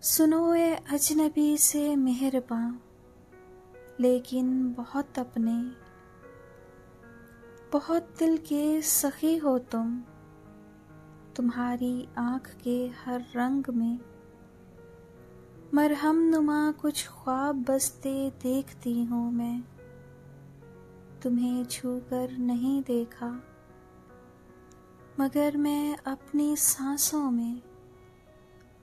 सुनो ए अजनबी से मेहरबां, लेकिन बहुत अपने, बहुत दिल के सखी हो तुम। तुम्हारी आँख के हर रंग में मरहम नुमा कुछ ख्वाब बसते देखती हूँ मैं। तुम्हें छूकर नहीं देखा, मगर मैं अपनी सांसों में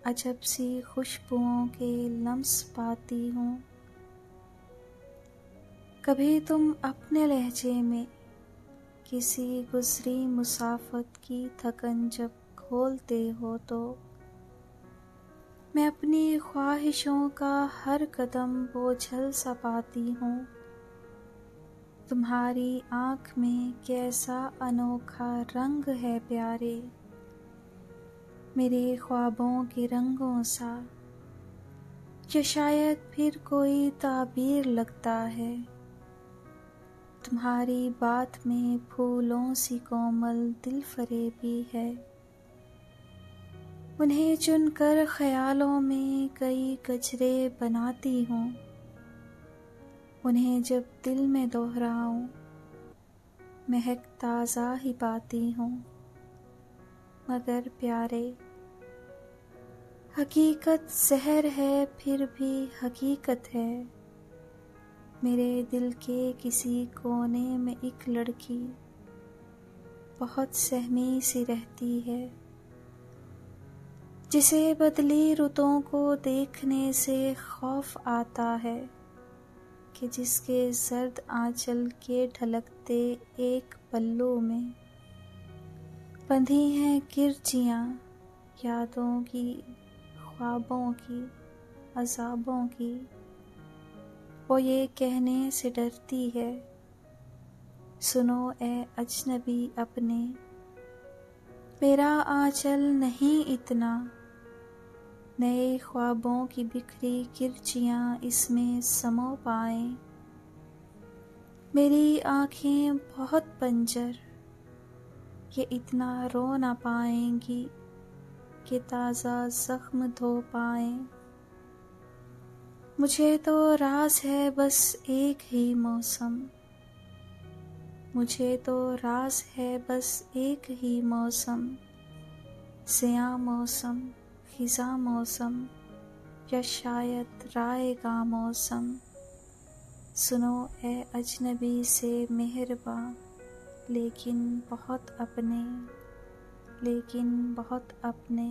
अजब सी खुशबुओं के लम्स पाती हूँ। कभी तुम अपने लहजे में किसी गुजरी मुसाफत की थकन जब खोलते हो तो मैं अपनी ख्वाहिशों का हर कदम बोझल सा पाती हूँ। तुम्हारी आँख में कैसा अनोखा रंग है प्यारे, मेरे ख्वाबों के रंगों सा, या शायद फिर कोई ताबीर लगता है। तुम्हारी बात में फूलों सी कोमल दिल फरेबी है। उन्हें चुनकर ख्यालों में कई गजरे बनाती हूँ। उन्हें जब दिल में दोहराऊं महक ताज़ा ही पाती हूँ। मगर प्यारे, हकीकत जहर है फिर भी हकीकत है। मेरे दिल के किसी कोने में एक लड़की बहुत सहमी सी रहती है, जिसे बदली रुतों को देखने से खौफ आता है कि जिसके सर्द आंचल के ढलकते एक पल्लू में बंधी हैं किरचियाँ यादों की, ख्वाबों की, अज़ाबों की। वो ये कहने से डरती है, सुनो ए अजनबी अपने, मेरा आंचल नहीं इतना, नए ख्वाबों की बिखरी किरचियाँ इसमें समो पाएं। मेरी आँखें बहुत बंजर, ये इतना रो ना पाएंगी कि ताज़ा ज़ख्म धो पाएं। मुझे तो राज है बस एक ही मौसम, मुझे तो राज है बस एक ही मौसम, ज़िया मौसम, खिज़ा मौसम, या शायद राएगा मौसम। सुनो ए अजनबी से मेहरबां, लेकिन बहुत अपने, लेकिन बहुत अपने।